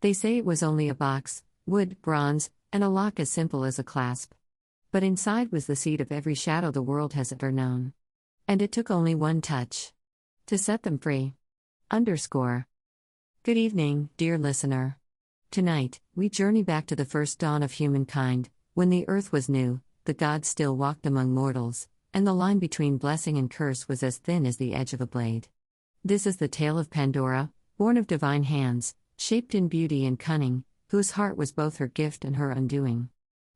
They say it was only a box, wood, bronze, and a lock as simple as a clasp. But inside was the seed of every shadow the world has ever known. And it took only one touch to set them free. Good evening, dear listener. Tonight, we journey back to the first dawn of humankind, when the earth was new, the gods still walked among mortals, and the line between blessing and curse was as thin as the edge of a blade. This is the tale of Pandora, born of divine hands, shaped in beauty and cunning, whose heart was both her gift and her undoing.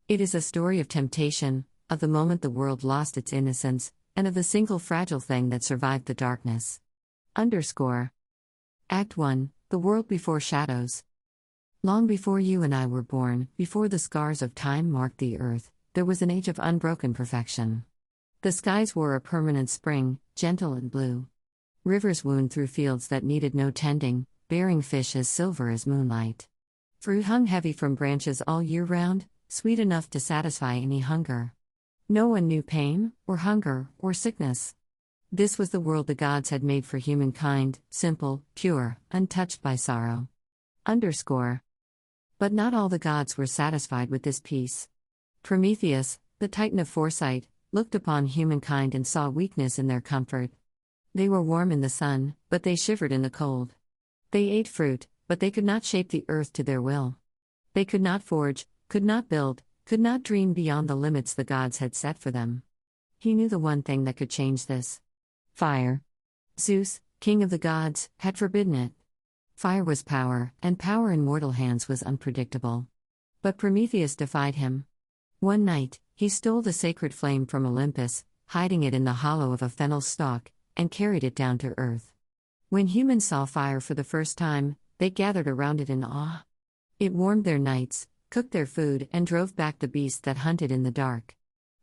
It is a story of temptation, of the moment the world lost its innocence, and of the single fragile thing that survived the darkness. Act 1, The World Before Shadows. Long before you and I were born, before the scars of time marked the earth, there was an age of unbroken perfection. The skies wore a permanent spring, gentle and blue. Rivers wound through fields that needed no tending, bearing fish as silver as moonlight. Fruit hung heavy from branches all year round, sweet enough to satisfy any hunger. No one knew pain, or hunger, or sickness. This was the world the gods had made for humankind, simple, pure, untouched by sorrow. But not all the gods were satisfied with this peace. Prometheus, the titan of foresight, looked upon humankind and saw weakness in their comfort. They were warm in the sun, but they shivered in the cold. They ate fruit, but they could not shape the earth to their will. They could not forge, could not build, could not dream beyond the limits the gods had set for them. He knew the one thing that could change this. Fire. Zeus, king of the gods, had forbidden it. Fire was power, and power in mortal hands was unpredictable. But Prometheus defied him. One night, he stole the sacred flame from Olympus, hiding it in the hollow of a fennel stalk, and carried it down to earth. When humans saw fire for the first time, they gathered around it in awe. It warmed their nights, cooked their food, and drove back the beasts that hunted in the dark.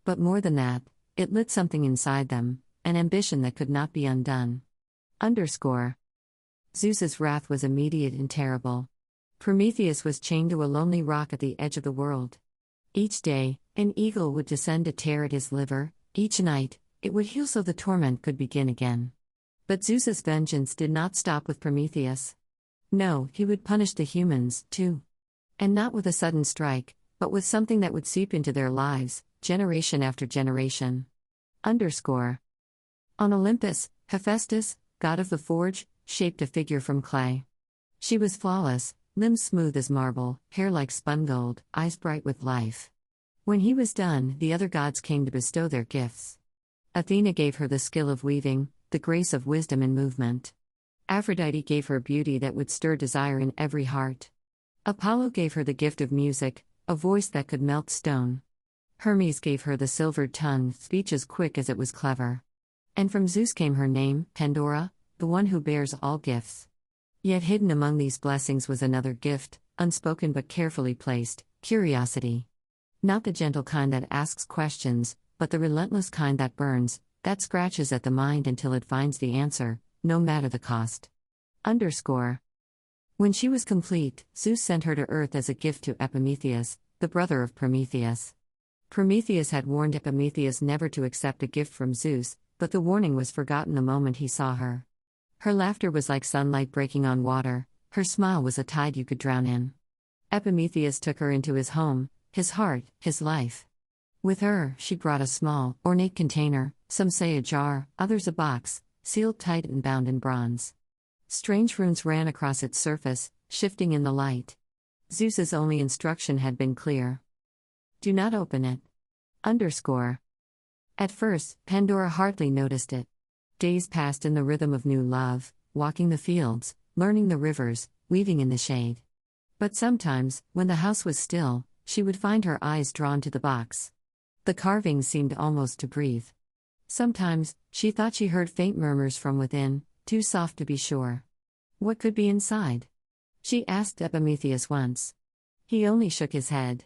But more than that, it lit something inside them, an ambition that could not be undone. Zeus's wrath was immediate and terrible. Prometheus was chained to a lonely rock at the edge of the world. Each day, an eagle would descend to tear at his liver. Each night, it would heal so the torment could begin again. But Zeus's vengeance did not stop with Prometheus. No, he would punish the humans, too. And not with a sudden strike, but with something that would seep into their lives, generation after generation. On Olympus, Hephaestus, god of the forge, shaped a figure from clay. She was flawless, limbs smooth as marble, hair like spun gold, eyes bright with life. When he was done, the other gods came to bestow their gifts. Athena gave her the skill of weaving, the grace of wisdom and movement. Aphrodite gave her beauty that would stir desire in every heart. Apollo gave her the gift of music, a voice that could melt stone. Hermes gave her the silvered tongue, speech as quick as it was clever. And from Zeus came her name, Pandora, the one who bears all gifts. Yet hidden among these blessings was another gift, unspoken but carefully placed, curiosity. Not the gentle kind that asks questions, but the relentless kind that burns, that scratches at the mind until it finds the answer, no matter the cost. When she was complete, Zeus sent her to earth as a gift to Epimetheus, the brother of Prometheus. Prometheus had warned Epimetheus never to accept a gift from Zeus, but the warning was forgotten the moment he saw her. Her laughter was like sunlight breaking on water, her smile was a tide you could drown in. Epimetheus took her into his home, his heart, his life. With her, she brought a small, ornate container, some say a jar, others a box, sealed tight and bound in bronze. Strange runes ran across its surface, shifting in the light. Zeus's only instruction had been clear. Do not open it. At first, Pandora hardly noticed it. Days passed in the rhythm of new love, walking the fields, learning the rivers, weaving in the shade. But sometimes, when the house was still, she would find her eyes drawn to the box. The carvings seemed almost to breathe. Sometimes, she thought she heard faint murmurs from within, too soft to be sure. What could be inside? She asked Epimetheus once. He only shook his head.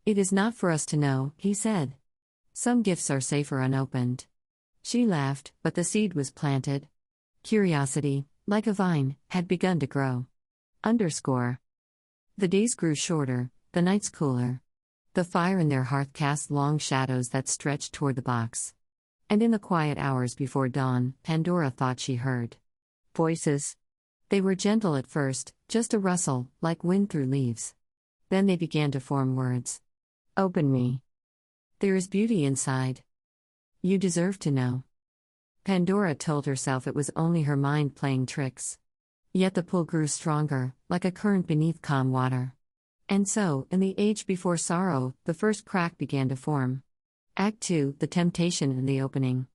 It is not for us to know, he said. Some gifts are safer unopened. She laughed, but the seed was planted. Curiosity, like a vine, had begun to grow. The days grew shorter, the nights cooler. The fire in their hearth cast long shadows that stretched toward the box. And in the quiet hours before dawn, Pandora thought she heard voices. They were gentle at first, just a rustle, like wind through leaves. Then they began to form words. Open me. There is beauty inside. You deserve to know. Pandora told herself it was only her mind playing tricks. Yet the pull grew stronger, like a current beneath calm water. And so, in the age before sorrow, the first crack began to form. Act 2, the temptation and the opening.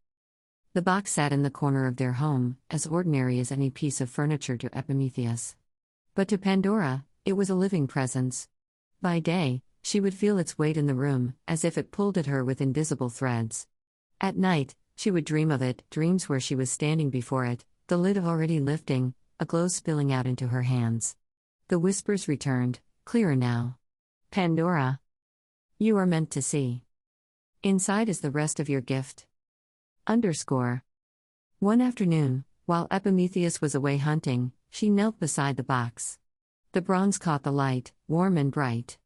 The box sat in the corner of their home, as ordinary as any piece of furniture to Epimetheus. But to Pandora, it was a living presence. By day, she would feel its weight in the room, as if it pulled at her with invisible threads. At night, she would dream of it, dreams where she was standing before it, the lid already lifting, a glow spilling out into her hands. The whispers returned, clearer now. Pandora. You are meant to see. Inside is the rest of your gift. One afternoon, while Epimetheus was away hunting, she knelt beside the box. The bronze caught the light, warm and bright.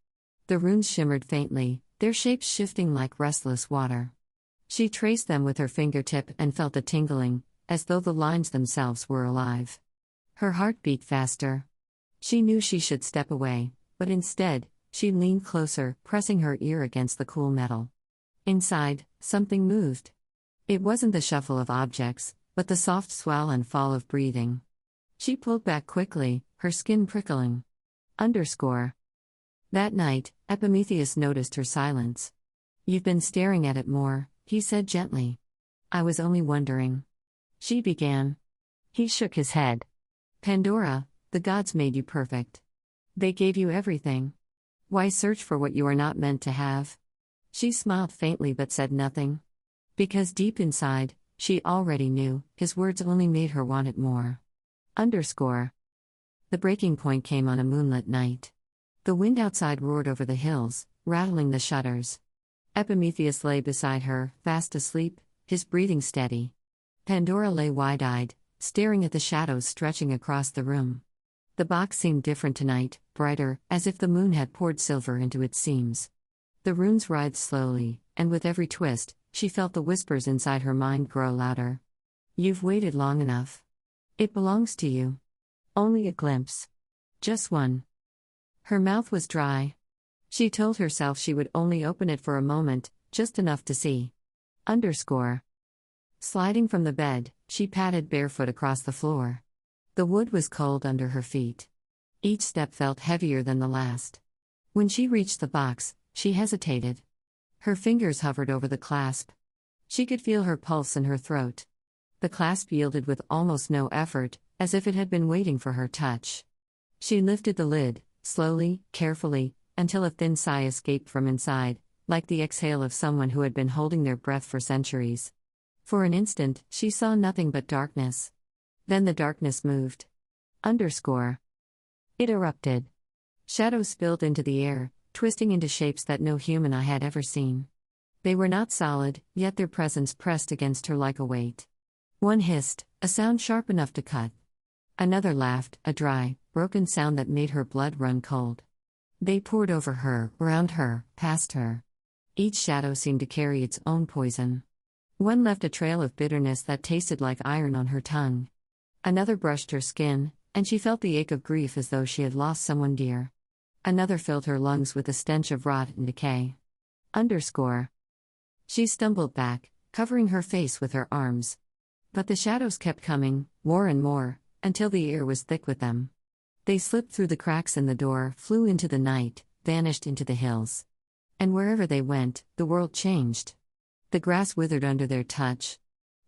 The runes shimmered faintly, their shapes shifting like restless water. She traced them with her fingertip and felt a tingling, as though the lines themselves were alive. Her heart beat faster. She knew she should step away, but instead, she leaned closer, pressing her ear against the cool metal. Inside, something moved. It wasn't the shuffle of objects, but the soft swell and fall of breathing. She pulled back quickly, her skin prickling. That night, Epimetheus noticed her silence. You've been staring at it more, he said gently. I was only wondering. She began. He shook his head. Pandora, the gods made you perfect. They gave you everything. Why search for what you are not meant to have? She smiled faintly but said nothing. Because deep inside, she already knew, his words only made her want it more. The breaking point came on a moonlit night. The wind outside roared over the hills, rattling the shutters. Epimetheus lay beside her, fast asleep, his breathing steady. Pandora lay wide-eyed, staring at the shadows stretching across the room. The box seemed different tonight, brighter, as if the moon had poured silver into its seams. The runes writhed slowly, and with every twist, she felt the whispers inside her mind grow louder. You've waited long enough. It belongs to you. Only a glimpse. Just one. Her mouth was dry. She told herself she would only open it for a moment, just enough to see. Sliding from the bed, she padded barefoot across the floor. The wood was cold under her feet. Each step felt heavier than the last. When she reached the box, she hesitated. Her fingers hovered over the clasp. She could feel her pulse in her throat. The clasp yielded with almost no effort, as if it had been waiting for her touch. She lifted the lid, slowly, carefully, until a thin sigh escaped from inside, like the exhale of someone who had been holding their breath for centuries. For an instant, she saw nothing but darkness. Then the darkness moved. It erupted. Shadows spilled into the air, twisting into shapes that no human eye had ever seen. They were not solid, yet their presence pressed against her like a weight. One hissed, a sound sharp enough to cut. Another laughed, a dry, broken sound that made her blood run cold. They poured over her, around her, past her. Each shadow seemed to carry its own poison. One left a trail of bitterness that tasted like iron on her tongue. Another brushed her skin, and she felt the ache of grief as though she had lost someone dear. Another filled her lungs with the stench of rot and decay. She stumbled back, covering her face with her arms. But the shadows kept coming, more and more, until the air was thick with them. They slipped through the cracks in the door, flew into the night, vanished into the hills. And wherever they went, the world changed. The grass withered under their touch.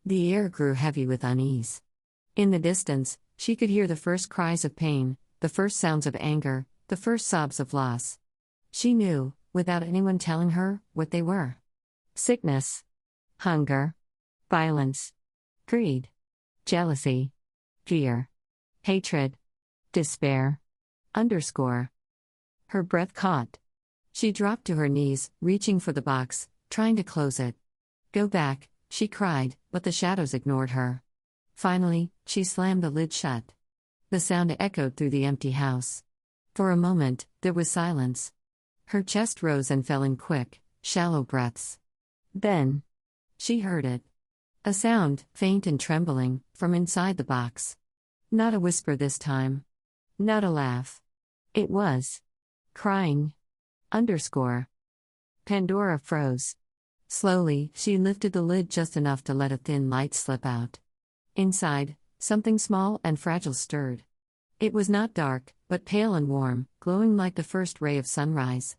The air grew heavy with unease. In the distance, she could hear the first cries of pain, the first sounds of anger, the first sobs of loss. She knew, without anyone telling her, what they were. Sickness. Hunger. Violence. Greed. Jealousy. Fear. Hatred. Despair. Her breath caught. She dropped to her knees, reaching for the box, trying to close it. Go back, she cried, but the shadows ignored her. Finally, she slammed the lid shut. The sound echoed through the empty house. For a moment, there was silence. Her chest rose and fell in quick, shallow breaths. Then, she heard it. A sound, faint and trembling, from inside the box. Not a whisper this time. Not a laugh. It was crying. Underscore. Pandora froze. Slowly, she lifted the lid just enough to let a thin light slip out. Inside, something small and fragile stirred. It was not dark, but pale and warm, glowing like the first ray of sunrise.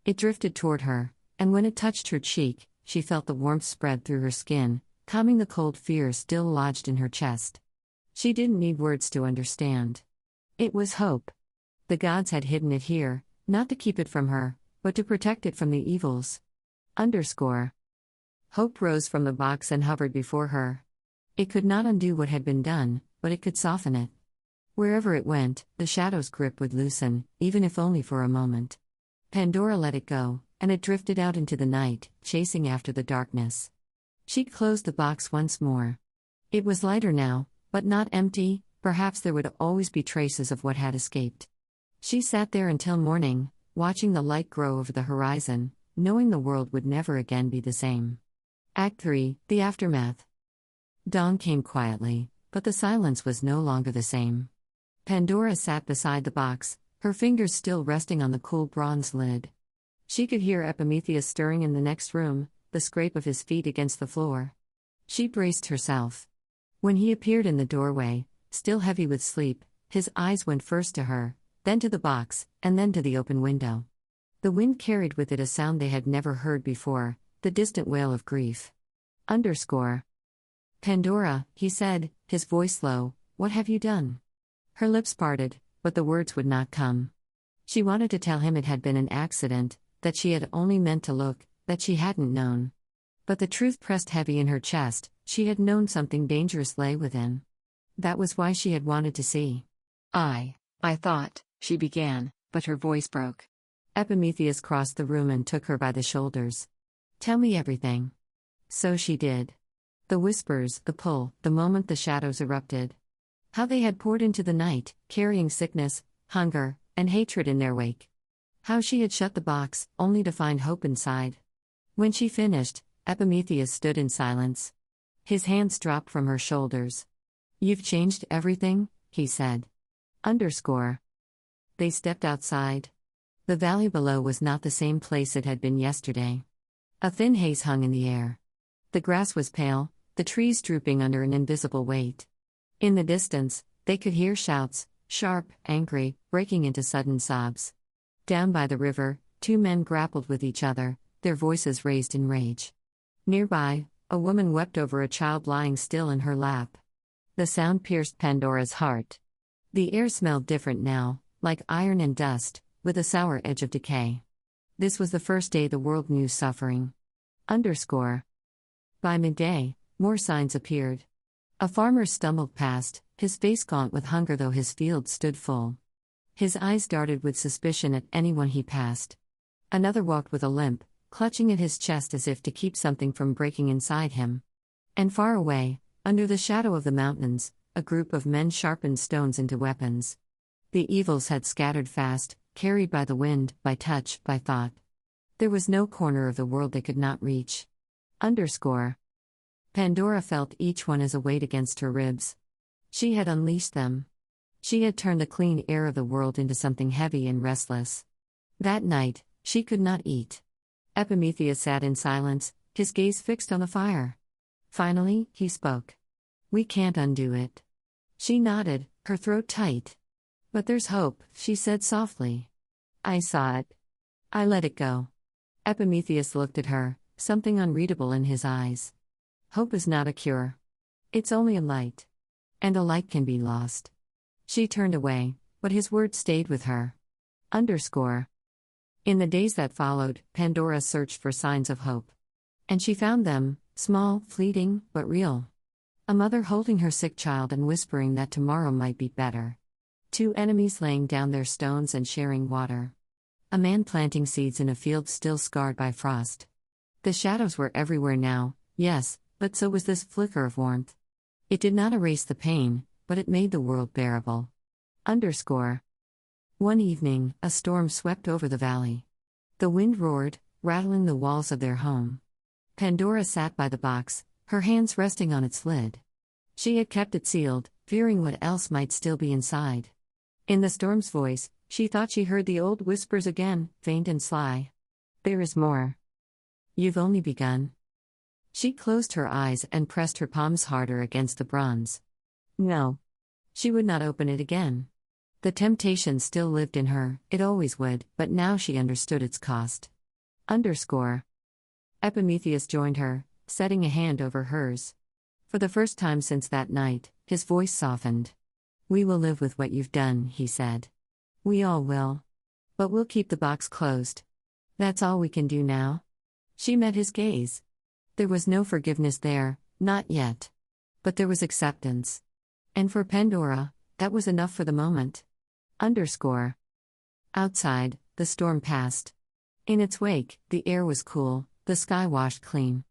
It drifted toward her, and when it touched her cheek, she felt the warmth spread through her skin, calming the cold fear still lodged in her chest. She didn't need words to understand. It was hope. The gods had hidden it here, not to keep it from her, but to protect it from the evils. Underscore. Hope rose from the box and hovered before her. It could not undo what had been done, but it could soften it. Wherever it went, the shadow's grip would loosen, even if only for a moment. Pandora let it go, and it drifted out into the night, chasing after the darkness. She closed the box once more. It was lighter now, but not empty. Perhaps there would always be traces of what had escaped. She sat there until morning, watching the light grow over the horizon, knowing the world would never again be the same. Act 3, The Aftermath. Dawn came quietly, but the silence was no longer the same. Pandora sat beside the box, her fingers still resting on the cool bronze lid. She could hear Epimetheus stirring in the next room, the scrape of his feet against the floor. She braced herself. When he appeared in the doorway, still heavy with sleep, his eyes went first to her, then to the box, and then to the open window. The wind carried with it a sound they had never heard before, the distant wail of grief. Underscore. Pandora, he said, his voice low, what have you done? Her lips parted, but the words would not come. She wanted to tell him it had been an accident, that she had only meant to look, that she hadn't known. But the truth pressed heavy in her chest, she had known something dangerous lay within. That was why she had wanted to see. I thought, she began, but her voice broke. Epimetheus crossed the room and took her by the shoulders. Tell me everything. So she did. The whispers, the pull, the moment the shadows erupted. How they had poured into the night, carrying sickness, hunger, and hatred in their wake. How she had shut the box, only to find hope inside. When she finished, Epimetheus stood in silence. His hands dropped from her shoulders. You've changed everything, he said. Underscore. They stepped outside. The valley below was not the same place it had been yesterday. A thin haze hung in the air. The grass was pale, the trees drooping under an invisible weight. In the distance, they could hear shouts, sharp, angry, breaking into sudden sobs. Down by the river, two men grappled with each other, their voices raised in rage. Nearby, a woman wept over a child lying still in her lap. The sound pierced Pandora's heart. The air smelled different now, like iron and dust, with a sour edge of decay. This was the first day the world knew suffering. Underscore. By midday, more signs appeared. A farmer stumbled past, his face gaunt with hunger though his field stood full. His eyes darted with suspicion at anyone he passed. Another walked with a limp, clutching at his chest as if to keep something from breaking inside him. And far away, under the shadow of the mountains, a group of men sharpened stones into weapons. The evils had scattered fast, carried by the wind, by touch, by thought. There was no corner of the world they could not reach. Underscore. Pandora felt each one as a weight against her ribs. She had unleashed them. She had turned the clean air of the world into something heavy and restless. That night, she could not eat. Epimetheus sat in silence, his gaze fixed on the fire. Finally, he spoke. We can't undo it. She nodded, her throat tight. But there's hope, she said softly. I saw it. I let it go. Epimetheus looked at her, something unreadable in his eyes. Hope is not a cure. It's only a light. And a light can be lost. She turned away, but his words stayed with her. Underscore. In the days that followed, Pandora searched for signs of hope. And she found them, small, fleeting, but real. A mother holding her sick child and whispering that tomorrow might be better. Two enemies laying down their stones and sharing water. A man planting seeds in a field still scarred by frost. The shadows were everywhere now, yes, but so was this flicker of warmth. It did not erase the pain, but it made the world bearable. Underscore. One evening, a storm swept over the valley. The wind roared, rattling the walls of their home. Pandora sat by the box, her hands resting on its lid. She had kept it sealed, fearing what else might still be inside. In the storm's voice, she thought she heard the old whispers again, faint and sly. There is more. You've only begun. She closed her eyes and pressed her palms harder against the bronze. No. She would not open it again. The temptation still lived in her, it always would, but now she understood its cost. Epimetheus joined her, setting a hand over hers. For the first time since that night, his voice softened. We will live with what you've done, he said. We all will. But we'll keep the box closed. That's all we can do now. She met his gaze. There was no forgiveness there, not yet. But there was acceptance. And for Pandora, that was enough for the moment. Outside, the storm passed. In its wake, the air was cool, the sky washed clean.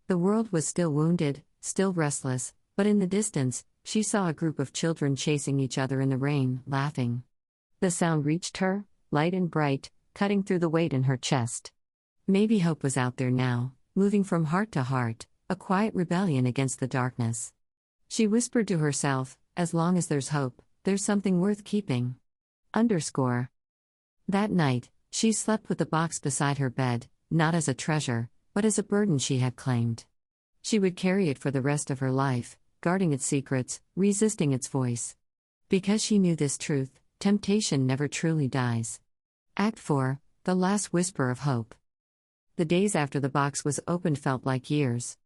The world was still wounded, still restless, but in the distance, she saw a group of children chasing each other in the rain, laughing. The sound reached her, light and bright, cutting through the weight in her chest. Maybe hope was out there now, moving from heart to heart, a quiet rebellion against the darkness. She whispered to herself, as long as there's hope, there's something worth keeping. That night, she slept with the box beside her bed, not as a treasure, but as a burden she had claimed. She would carry it for the rest of her life, guarding its secrets, resisting its voice. Because she knew this truth, temptation never truly dies. Act 4, The Last Whisper of Hope. The days after the box was opened felt like years.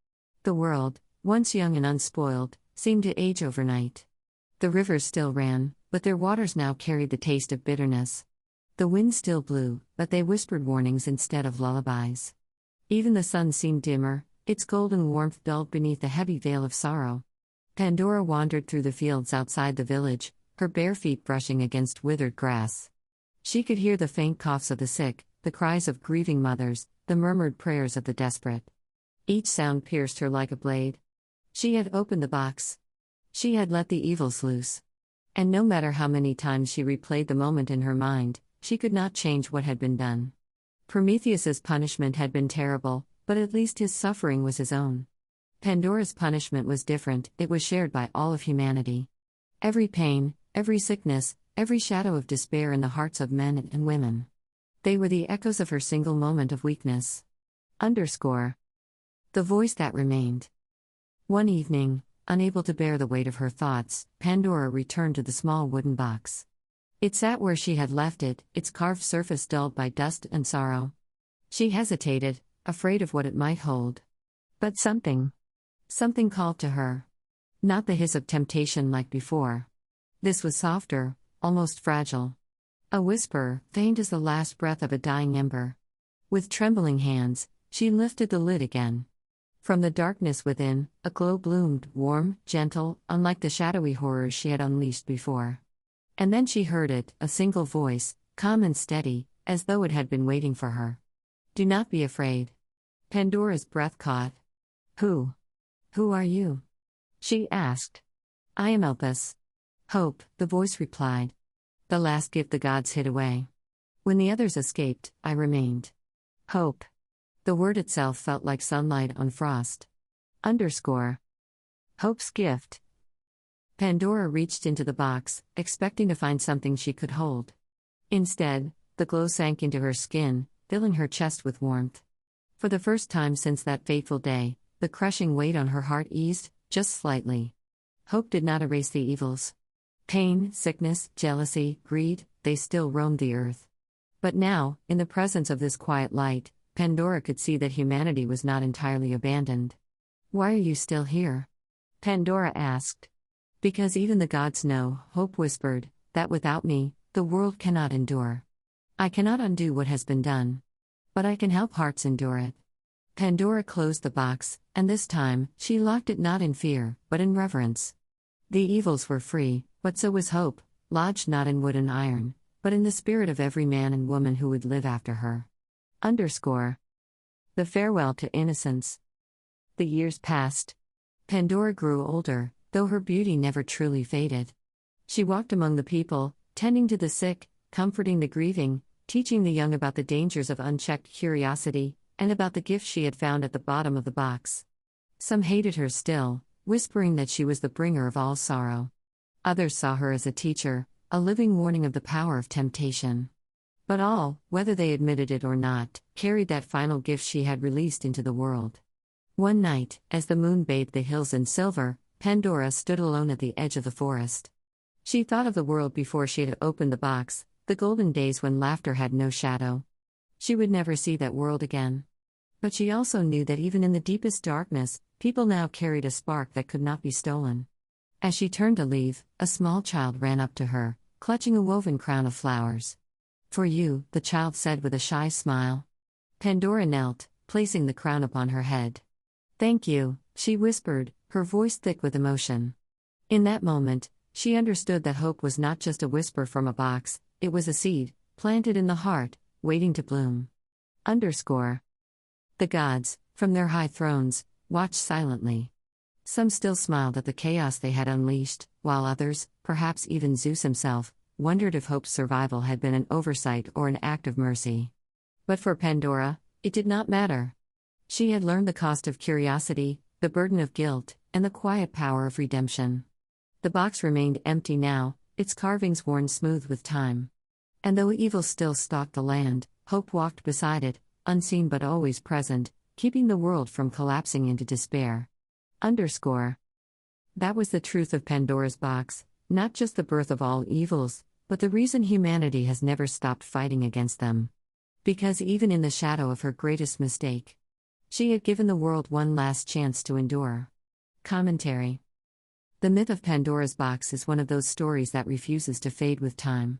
The world, once young and unspoiled, seemed to age overnight. The rivers still ran, but their waters now carried the taste of bitterness. The wind still blew, but they whispered warnings instead of lullabies. Even the sun seemed dimmer, its golden warmth dulled beneath the heavy veil of sorrow. Pandora wandered through the fields outside the village, her bare feet brushing against withered grass. She could hear the faint coughs of the sick, the cries of grieving mothers, the murmured prayers of the desperate. Each sound pierced her like a blade. She had opened the box. She had let the evils loose. And no matter how many times she replayed the moment in her mind, she could not change what had been done. Prometheus's punishment had been terrible, but at least his suffering was his own. Pandora's punishment was different, it was shared by all of humanity. Every pain, every sickness, every shadow of despair in the hearts of men and women. They were the echoes of her single moment of weakness. The voice that remained. One evening, unable to bear the weight of her thoughts, Pandora returned to the small wooden box. It sat where she had left it, its carved surface dulled by dust and sorrow. She hesitated, afraid of what it might hold. But something called to her. Not the hiss of temptation like before. This was softer, almost fragile. A whisper, faint as the last breath of a dying ember. With trembling hands, she lifted the lid again. From the darkness within, a glow bloomed, warm, gentle, unlike the shadowy horrors she had unleashed before. And then she heard it, a single voice, calm and steady, as though it had been waiting for her. Do not be afraid. Pandora's breath caught. Who are you? She asked. I am Elpis. Hope, the voice replied. The last gift the gods hid away. When the others escaped, I remained. Hope. The word itself felt like sunlight on frost. Hope's gift. Pandora reached into the box, expecting to find something she could hold. Instead, the glow sank into her skin, filling her chest with warmth. For the first time since that fateful day, the crushing weight on her heart eased, just slightly. Hope did not erase the evils. Pain, sickness, jealousy, greed, they still roamed the earth. But now, in the presence of this quiet light, Pandora could see that humanity was not entirely abandoned. Why are you still here? Pandora asked. Because even the gods know, Hope whispered, that without me, the world cannot endure. I cannot undo what has been done. But I can help hearts endure it. Pandora closed the box, and this time, she locked it not in fear, but in reverence. The evils were free, but so was hope, lodged not in wood and iron, but in the spirit of every man and woman who would live after her. The farewell to innocence. The years passed. Pandora grew older, though her beauty never truly faded. She walked among the people, tending to the sick, comforting the grieving, teaching the young about the dangers of unchecked curiosity, and about the gifts she had found at the bottom of the box. Some hated her still, whispering that she was the bringer of all sorrow. Others saw her as a teacher, a living warning of the power of temptation. But all, whether they admitted it or not, carried that final gift she had released into the world. One night, as the moon bathed the hills in silver, Pandora stood alone at the edge of the forest. She thought of the world before she had opened the box, the golden days when laughter had no shadow. She would never see that world again. But she also knew that even in the deepest darkness, people now carried a spark that could not be stolen. As she turned to leave, a small child ran up to her, clutching a woven crown of flowers. "For you," the child said with a shy smile. Pandora knelt, placing the crown upon her head. "Thank you," she whispered, her voice thick with emotion. In that moment, she understood that hope was not just a whisper from a box, it was a seed, planted in the heart, waiting to bloom. The gods, from their high thrones, watched silently. Some still smiled at the chaos they had unleashed, while others, perhaps even Zeus himself, wondered if Hope's survival had been an oversight or an act of mercy. But for Pandora, it did not matter. She had learned the cost of curiosity, the burden of guilt, and the quiet power of redemption. The box remained empty now, its carvings worn smooth with time. And though evil still stalked the land, Hope walked beside it, unseen but always present, keeping the world from collapsing into despair. That was the truth of Pandora's box, not just the birth of all evils, but the reason humanity has never stopped fighting against them. Because even in the shadow of her greatest mistake, she had given the world one last chance to endure. Commentary. The myth of Pandora's box is one of those stories that refuses to fade with time.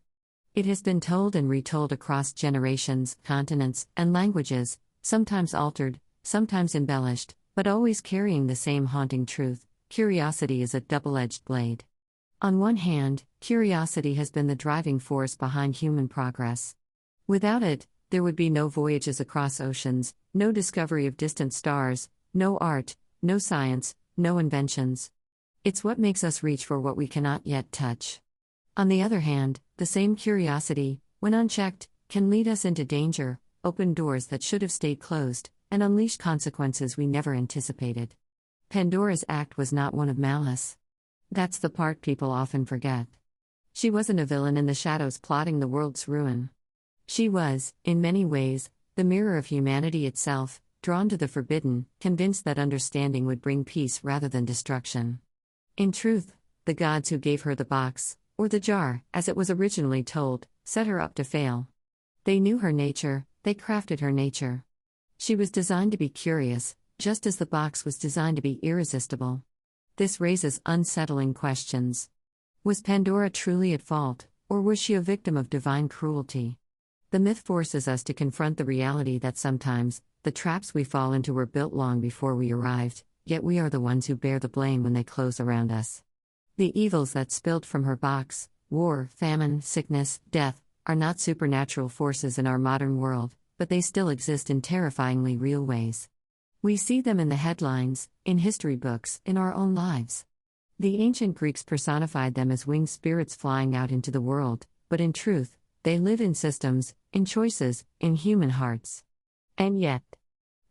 It has been told and retold across generations, continents, and languages, sometimes altered, sometimes embellished, but always carrying the same haunting truth: curiosity is a double-edged blade. On one hand, curiosity has been the driving force behind human progress. Without it, there would be no voyages across oceans, no discovery of distant stars, no art, no science, no inventions. It's what makes us reach for what we cannot yet touch. On the other hand, the same curiosity, when unchecked, can lead us into danger, open doors that should have stayed closed, and unleash consequences we never anticipated. Pandora's act was not one of malice. That's the part people often forget. She wasn't a villain in the shadows plotting the world's ruin. She was, in many ways, the mirror of humanity itself, drawn to the forbidden, convinced that understanding would bring peace rather than destruction. In truth, the gods who gave her the box, or the jar, as it was originally told, set her up to fail. They knew her nature, they crafted her nature. She was designed to be curious, just as the box was designed to be irresistible. This raises unsettling questions. Was Pandora truly at fault, or was she a victim of divine cruelty? The myth forces us to confront the reality that sometimes, the traps we fall into were built long before we arrived, yet we are the ones who bear the blame when they close around us. The evils that spilled from her box, war, famine, sickness, death, are not supernatural forces in our modern world, but they still exist in terrifyingly real ways. We see them in the headlines, in history books, in our own lives. The ancient Greeks personified them as winged spirits flying out into the world, but in truth, they live in systems, in choices, in human hearts. And yet,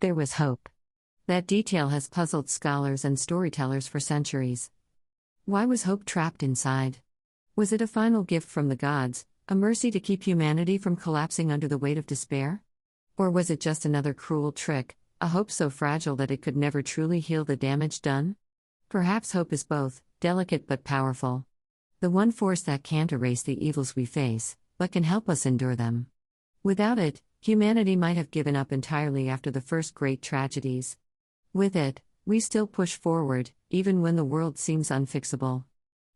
there was hope. That detail has puzzled scholars and storytellers for centuries. Why was hope trapped inside? Was it a final gift from the gods, a mercy to keep humanity from collapsing under the weight of despair? Or was it just another cruel trick, a hope so fragile that it could never truly heal the damage done? Perhaps hope is both, delicate but powerful. The one force that can't erase the evils we face, but can help us endure them. Without it, humanity might have given up entirely after the first great tragedies. With it, we still push forward, even when the world seems unfixable.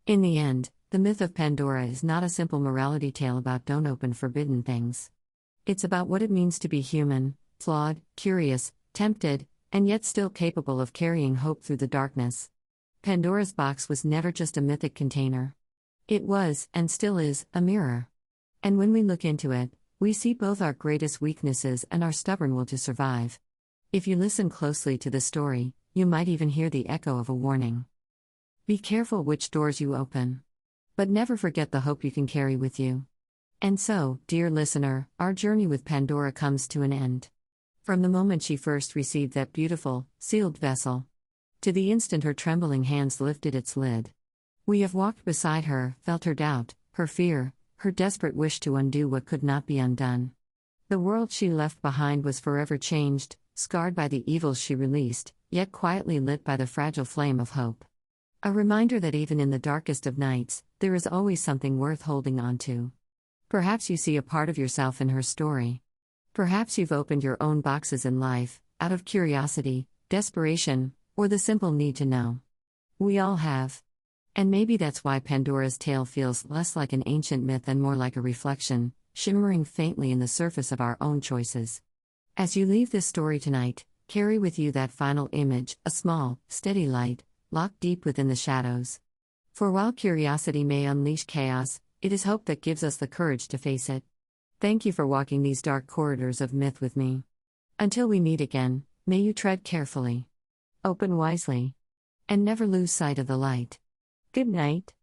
In the end, the myth of Pandora is not a simple morality tale about don't open forbidden things. It's about what it means to be human, flawed, curious, tempted, and yet still capable of carrying hope through the darkness. Pandora's box was never just a mythic container. It was, and still is, a mirror. And when we look into it, we see both our greatest weaknesses and our stubborn will to survive. If you listen closely to the story, you might even hear the echo of a warning. Be careful which doors you open. But never forget the hope you can carry with you. And so, dear listener, our journey with Pandora comes to an end. From the moment she first received that beautiful, sealed vessel, to the instant her trembling hands lifted its lid. We have walked beside her, felt her doubt, her fear, her desperate wish to undo what could not be undone. The world she left behind was forever changed, scarred by the evils she released, yet quietly lit by the fragile flame of hope. A reminder that even in the darkest of nights, there is always something worth holding on to. Perhaps you see a part of yourself in her story. Perhaps you've opened your own boxes in life, out of curiosity, desperation, or the simple need to know. We all have. And maybe that's why Pandora's tale feels less like an ancient myth and more like a reflection, shimmering faintly in the surface of our own choices. As you leave this story tonight, carry with you that final image, a small, steady light, locked deep within the shadows. For while curiosity may unleash chaos, it is hope that gives us the courage to face it. Thank you for walking these dark corridors of myth with me. Until we meet again, may you tread carefully, open wisely, and never lose sight of the light. Good night.